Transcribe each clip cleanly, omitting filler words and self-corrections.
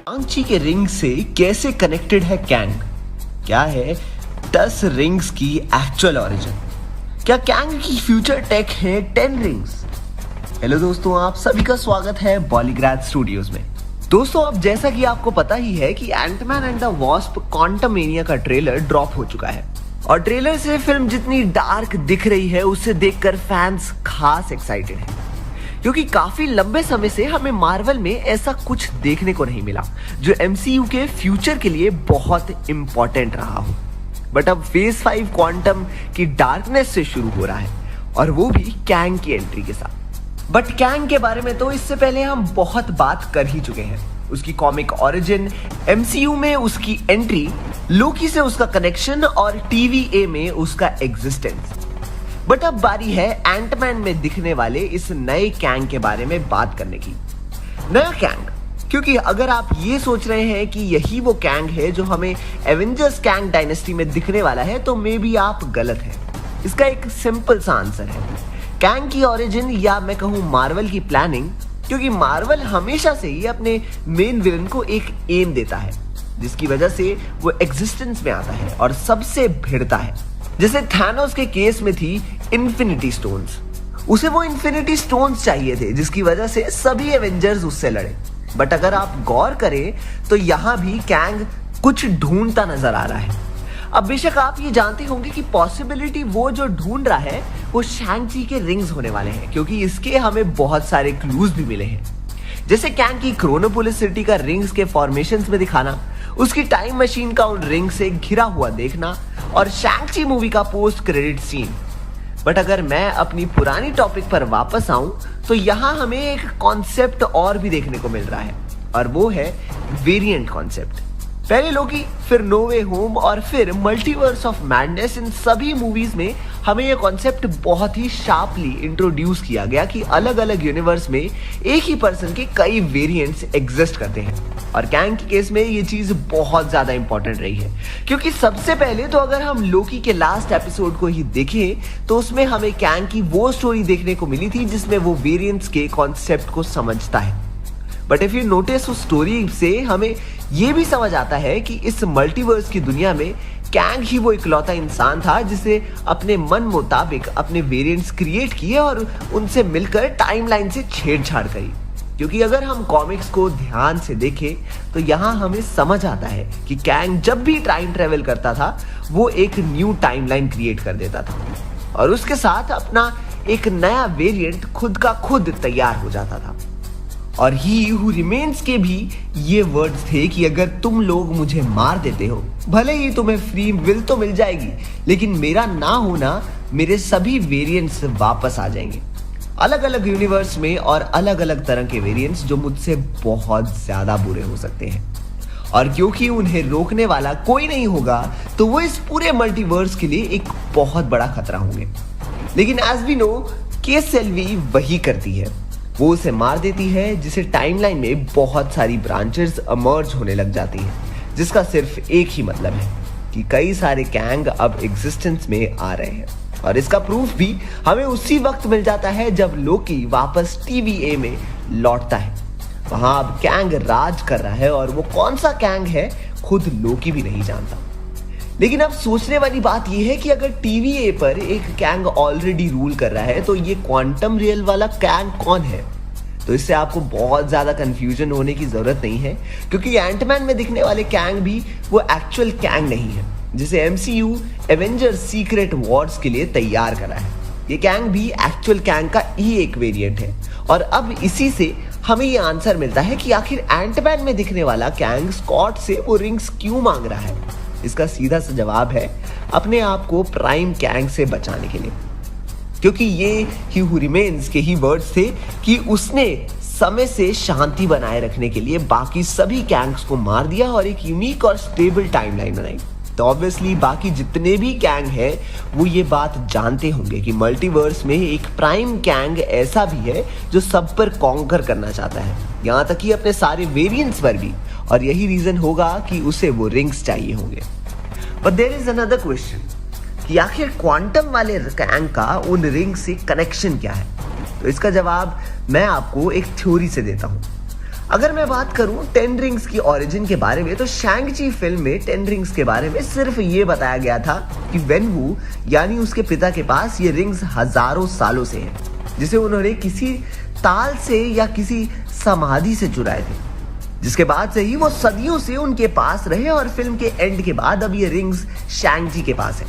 आंची के रिंग से कैसे कनेक्टेड है कैंग? क्या है 10 रिंग्स की एक्चुअल ओरिजिन? क्या कैंग की फ्यूचर टेक है 10 रिंग्स? हेलो दोस्तों, आप सभी का स्वागत है बॉलीग्राड स्टूडियोज में। दोस्तों, अब जैसा कि आपको पता ही है कि Ant Man and the Wasp Quantumania का ट्रेलर ड्रॉप हो चुका है और ट्रेलर से फिल्म जितनी डार्क दिख रही है उसे देखकर फैंस खास एक्साइटेड हैं, क्योंकि काफी लंबे समय से हमें मार्वल में ऐसा कुछ देखने को नहीं मिला जो एमसीयू के फ्यूचर के लिए बहुत इंपॉर्टेंट रहा हो। बट अब फेज 5 क्वांटम की डार्कनेस से शुरू हो रहा है और वो भी कैंग की एंट्री के साथ। बट कैंग के बारे में तो इससे पहले हम बहुत बात कर ही चुके हैं। उसकी कॉमिक ओरिजिन, एमसीयू में उसकी एंट्री, लोकी से उसका कनेक्शन और टीवीए में उसका एग्जिस्टेंस। बट अब बारी है एंटमैन में दिखने वाले इस नए कैंग के बारे में बात करने की। नया कैंग, क्योंकि अगर आप ये सोच रहे हैं कि यही वो कैंग है जो हमें एवेंजर्स कैंग डायनेस्टी में दिखने वाला है, तो मे बी आप गलत हैं। इसका एक सिंपल सा आंसर है कैंग की ओरिजिन, या मैं कहूं मार्वल की प्लानिंग, क्योंकि मार्वल हमेशा से ही अपने मेन विलन को एक एम देता है जिसकी वजह से वो एग्जिस्टेंस में आता है और सबसे भिड़ता है। जैसे थानोस के केस में थी इन्फिनिटी स्टोन्स, उसे वो इन्फिनिटी स्टोन्स चाहिए थे जिसकी वजह से सभी एवेंजर्स उससे लड़े। बट अगर आप गौर करें तो यहां भी कैंग कुछ ढूंढता नजर आ रहा है। अब बेशक आप ये जानते होंगे कि पॉसिबिलिटी वो जो ढूंढ रहा है वो शैंग-ची के रिंग्स होने वाले हैं, क्योंकि इसके हमें बहुत सारे क्लूज भी मिले हैं, जैसे कैंग की क्रोनोपोलिस सिटी का रिंग्स के फॉर्मेशंस में दिखाना, उसकी टाइम मशीन का उन रिंग से घिरा हुआ देखना और शैंग-ची मूवी का पोस्ट क्रेडिट सीन। बट अगर मैं अपनी पुरानी टॉपिक पर वापस आऊं तो यहां हमें एक कॉन्सेप्ट और भी देखने को मिल रहा है और वो है वेरिएंट कॉन्सेप्ट। पहले लोकी, फिर नो वे होम और फिर मल्टीवर्स ऑफ मैडनेस, इन सभी मूवीज में हमें यह कॉन्सेप्ट बहुत ही शार्पली इंट्रोड्यूस किया गया कि अलग अलग यूनिवर्स में एक ही पर्सन के कई वेरिएंट्स एग्जिस्ट करते हैं। और कैंग के केस में ये चीज बहुत ज्यादा इंपॉर्टेंट रही है, क्योंकि सबसे पहले तो अगर हम लोकी के लास्ट एपिसोड को ही देखें तो उसमें हमें कैंग की वो स्टोरी देखने को मिली थी जिसमें वो वेरिएंट्स के कॉन्सेप्ट को समझता है। बट इफ यू नोटिस, उस स्टोरी से हमें ये भी समझ आता है कि इस मल्टीवर्स की दुनिया में कैंग ही वो इकलौता इंसान था जिसे अपने मन मुताबिक अपने वेरिएंट्स क्रिएट किए और उनसे मिलकर टाइमलाइन से छेड़छाड़ करी। क्योंकि अगर हम कॉमिक्स को ध्यान से देखें तो यहाँ हमें समझ आता है कि कैंग जब भी टाइम ट्रेवल करता था वो एक न्यू टाइमलाइन क्रिएट कर देता था और उसके साथ अपना एक नया वेरिएंट खुद का खुद तैयार हो जाता था। और ही हु रिमेन्स के भी ये वर्ड्स थे कि अगर तुम लोग मुझे मार देते हो, भले ही तुम्हें फ्री विल तो मिल जाएगी, लेकिन मेरा ना होना मेरे सभी वेरिएंट्स वापस आ जाएंगे, अलग अलग यूनिवर्स में और अलग अलग तरह के वेरिएंट्स जो मुझसे बहुत ज्यादा बुरे हो सकते हैं। और क्योंकि उन्हें रोकने वाला कोई नहीं होगा तो वो इस पूरे मल्टीवर्स के लिए एक बहुत बड़ा खतरा होंगे। लेकिन एज वी नो, केएसएलवी वही करती है, वो उसे मार देती है, जिसे टाइमलाइन में बहुत सारी ब्रांचेस इमर्ज होने लग जाती हैं, जिसका सिर्फ एक ही मतलब है कि कई सारे कैंग अब एग्जिस्टेंस में आ रहे हैं। और इसका प्रूफ भी हमें उसी वक्त मिल जाता है जब लोकी वापस टीवीए में लौटता है। वहां अब कैंग राज कर रहा है और वो कौन सा कैंग है खुद लोकी भी नहीं जानता। लेकिन अब सोचने वाली बात यह है कि अगर टीवीए पर एक कैंग ऑलरेडी रूल कर रहा है तो ये क्वांटम रियल वाला कैंग कौन है? तो इससे आपको बहुत ज्यादा कंफ्यूजन होने की जरूरत नहीं है, क्योंकि एंटमैन में दिखने वाले कैंग भी वो एक्चुअल कैंग नहीं है जिसे एमसीयू एवेंजर्स सीक्रेट वॉर्स के लिए तैयार करा है। ये कैंग भी एक्चुअल कैंग का ही एक वेरिएंट है और अब इसी से हमें ये आंसर मिलता है कि आखिर एंटमैन में दिखने वाला कैंग स्कॉट से वो रिंग्स क्यों मांग रहा है। इसका सीधा सा जवाब है अपने आप को प्राइम कैंग से बचाने के लिए, क्योंकि ये ही हु रिमेन्स के ही वर्ड्स थे कि उसने समय से शांति बनाए रखने के लिए बाकी सभी कैंग्स को मार दिया और एक यूनिक और स्टेबल टाइमलाइन बनाई। तो ऑब्वियसली बाकी जितने भी कैंग हैं वो ये बात जानते होंगे कि मल्टीवर्स में एक प्राइम कैंग ऐसा भी है जो सब पर कॉन्कर करना चाहता है, यहाँ तक कि अपने सारे वेरिएंट्स पर भी, और यही रीजन होगा कि उसे वो रिंग्स चाहिए होंगे। But there is another question कि आखिर क्वांटम वाले कैंग का उन रिंग से कनेक्शन क्या है? तो इसका जवाब मैं आपको एक थ्योरी से देता हूं। अगर मैं बात करूं 10 रिंग्स की ओरिजिन के बारे में, तो शैंग-ची फिल्म में 10 रिंग्स के बारे में सिर्फ ये बताया गया था कि वेनवू यानी उसके पिता के पास ये रिंग्स हजारों सालों से हैं, जिसे उन्होंने किसी ताल से या किसी समाधि से चुराए थे, जिसके बाद से ही वो सदियों से उनके पास रहे और फिल्म के एंड के बाद अब ये रिंग्स शैंग-ची के पास है।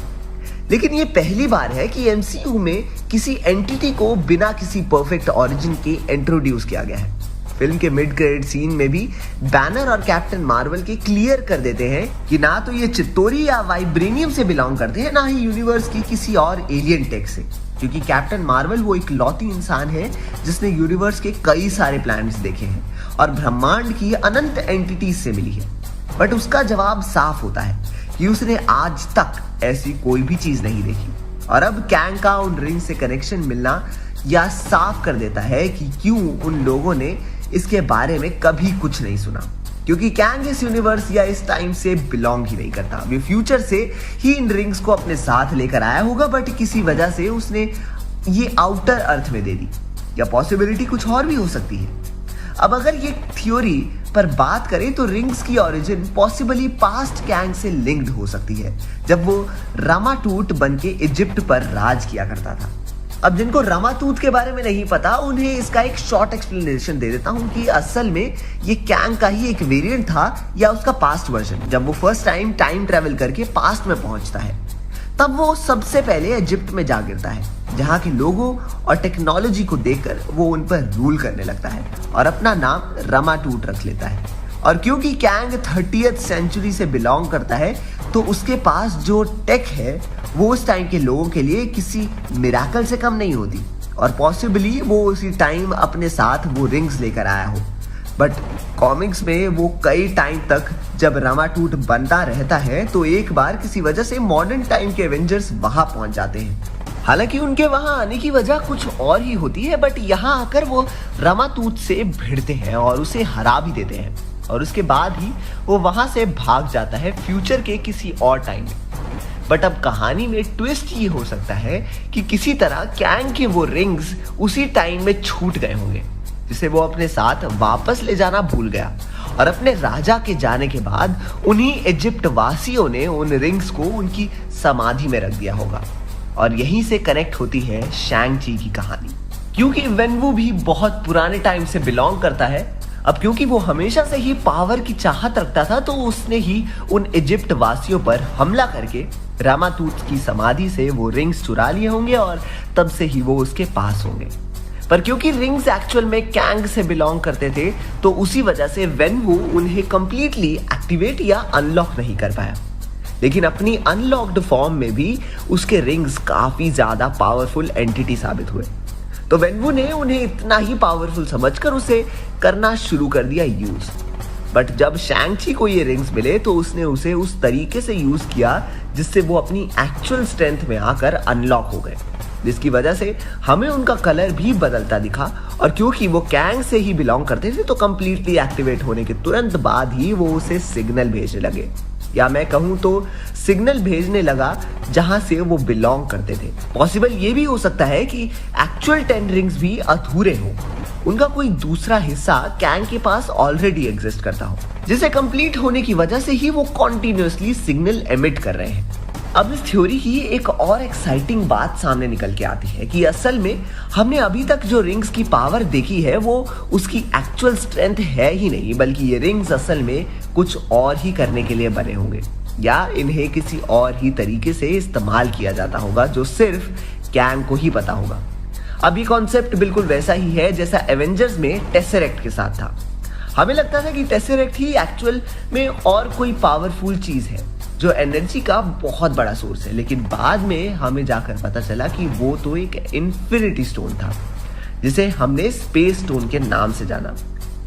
लेकिन ये पहली बार है कि एमसीयू में किसी एंटिटी को बिना किसी परफेक्ट ओरिजिन के इंट्रोड्यूस किया गया है। फिल्म के मिड क्रेडिट सीन में भी बैनर और कैप्टन मार्वल के क्लियर कर देते हैं कि ना तो ये चित्तौरी या वाइब्रेनियम से बिलोंग करते हैं, ना ही यूनिवर्स की किसी और एलियन टेक से, क्योंकि कैप्टन मार्वल वो इकलौती इंसान है जिसने यूनिवर्स के कई सारे प्लैनेट्स देखे हैं और ब्रह्मांड की अनंत एंटिटीज से मिली है। बट उसका जवाब साफ होता है कि उसने आज तक ऐसी कोई भी चीज नहीं देखी। और अब कैंग का उन रिंग से कनेक्शन मिलना यह साफ कर देता है कि क्यों उन लोगों ने इसके बारे में कभी कुछ नहीं सुना, क्योंकि कैंग इस यूनिवर्स या इस टाइम से बिलोंग ही नहीं करता। वो फ्यूचर से ही इन रिंग्स को अपने साथ लेकर आया होगा, बट किसी वजह से उसने ये आउटर अर्थ में दे दी, या पॉसिबिलिटी कुछ और भी हो सकती है। अब अगर ये थ्योरी पर बात करें तो रिंग्स की ओरिजिन पॉसिबली पास्ट कैंग से लिंक्ड हो सकती है, जब वो रामाटूट बन के इजिप्ट पर राज किया करता था। अब जिनको रामाटूट के बारे में नहीं पता, उन्हें इसका एक शॉर्ट एक्सप्लेनेशन दे देता हूं कि असल में ये कैंग का ही एक वेरिएंट था या उसका पास्ट वर्जन। जब वो फर्स्ट टाइम ट्रेवल करके पास्ट में पहुंचता है, तब वो सबसे पहले इजिप्ट में जा गिरता है, जहां के लोगों और टेक्नोलॉजी को देखकर वो उन पर रूल करने लगता है और अपना नाम रामाटूट रख लेता है। और क्योंकि कैंग 30th सेंचुरी से बिलोंग करता है, तो उसके पास जो टेक है वो उस टाइम के लोगों के लिए किसी मिराकल से कम नहीं होती, और पॉसिबली वो उसी टाइम अपने साथ वो रिंग्स लेकर आया हो। बट कॉमिक्स में वो कई टाइम तक जब रामाटूट बनता रहता है, तो एक बार किसी वजह से मॉडर्न टाइम के एवेंजर्स वहां पहुंच जाते हैं। हालांकि उनके वहां आने की वजह कुछ और ही होती है, बट यहाँ आकर वो रामाटूट से भिड़ते हैं और उसे हरा भी देते हैं, और उसके बाद ही वो वहां से भाग जाता है फ्यूचर के किसी और टाइम में। बट अब कहानी में ट्विस्ट ये हो सकता है कि किसी तरह कैंग के वो रिंग्स उसी टाइम में छूट गए होंगे, जिसे वो अपने साथ वापस ले जाना भूल गया, और अपने राजा के जाने के बाद उन्हीं इजिप्ट वासियों ने उन रिंग्स को उनकी समाधि में रख दिया होगा। और यहीं से कनेक्ट होती है शैंग-ची की कहानी, क्योंकि वेनवू भी बहुत पुराने टाइम से बिलोंग करता है। अब क्योंकि वो हमेशा से ही पावर की चाहत रखता था, तो उसने ही उन इजिप्ट वासियों पर हमला करके रामाटूट की समाधि से वो रिंग्स चुरा लिए होंगे, और तब से ही वो उसके पास होंगे। पर क्योंकि रिंग्स एक्चुअल में कैंग से बिलोंग करते थे, तो उसी वजह से वेनवू उन्हें कंप्लीटली एक्टिवेट या अनलॉक नहीं कर पाया। लेकिन अपनी अनलॉक्ड फॉर्म में भी उसके रिंग्स काफी ज्यादा पावरफुल एंटिटी साबित हुए, तो वेनवू ने उन्हें इतना ही पावरफुल समझकर उसे करना शुरू कर दिया यूज। बट जब शैंग-ची को ये रिंग्स मिले, तो उसने उसे उस तरीके से यूज किया जिससे वो अपनी एक्चुअल स्ट्रेंथ में आकर अनलॉक हो गए, जिसकी वजह से हमें उनका कलर भी बदलता दिखा। और क्योंकि वो कैंग से ही बिलोंग करते थे, तो कंप्लीटली एक्टिवेट होने के तुरंत बाद ही वो उसे सिग्नल भेजने लगे, या मैं कहूं तो सिग्नल भेजने लगा जहां से वो बिलोंग करते थे। पॉसिबल ये भी हो सकता है कि एक्चुअल 10 रिंग्स भी अधूरे हो, उनका कोई दूसरा हिस्सा कैंग के पास ऑलरेडी एग्जिस्ट करता हो, जिसे कंप्लीट होने की वजह से ही वो कॉन्टिन्यूसली सिग्नल एमिट कर रहे हैं। अब इस थ्योरी की एक और एक्साइटिंग बात सामने निकल के आती है कि असल में हमने अभी तक जो रिंग्स की पावर देखी है, वो उसकी एक्चुअल स्ट्रेंथ है ही नहीं, बल्कि ये रिंग्स असल में कुछ और ही करने के लिए बने होंगे, या इन्हें किसी और ही तरीके से इस्तेमाल किया जाता होगा जो सिर्फ कैंग को ही पता होगा। अब ये कॉन्सेप्ट बिल्कुल वैसा ही है जैसा एवेंजर्स में टेसरेक्ट के साथ था। हमें लगता था कि टेसरेक्ट ही एक्चुअल में और कोई पावरफुल चीज है जो एनर्जी का बहुत बड़ा सोर्स है, लेकिन बाद में हमें जाकर पता चला कि वो तो एक इन्फिनिटी स्टोन था, जिसे हमने स्पेस स्टोन के नाम से जाना।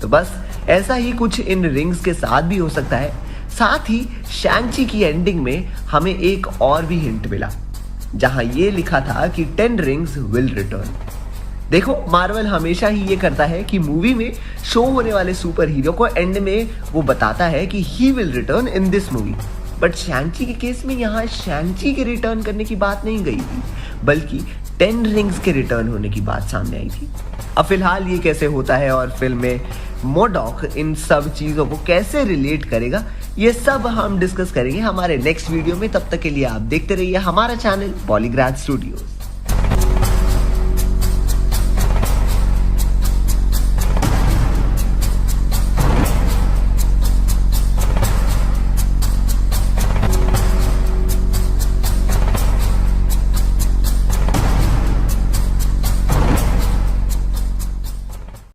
तो बस ऐसा ही कुछ इन रिंग्स के साथ भी हो सकता है। साथ ही शैंग-ची की एंडिंग में हमें एक और भी हिंट मिला, जहां ये लिखा था कि 10 रिंग्स विल रिटर्न। देखो, मार्वल हमेशा ही ये करता है कि मूवी में शो होने वाले सुपर हीरो को एंड में वो बताता है कि he will return in this movie. But शैंग-ची के केस में यहाँ शैंग-ची के रिटर्न करने की बात नहीं गई थी, बल्कि 10 रिंग्स के रिटर्न होने की बात सामने आई थी। अब फिलहाल ये कैसे होता है और फिल्म में मोडॉक इन सब चीज़ों को कैसे रिलेट करेगा, ये सब हम डिस्कस करेंगे हमारे नेक्स्ट वीडियो में। तब तक के लिए आप देखते रहिए हमारा चैनल पॉलीग्राफ स्टूडियोज।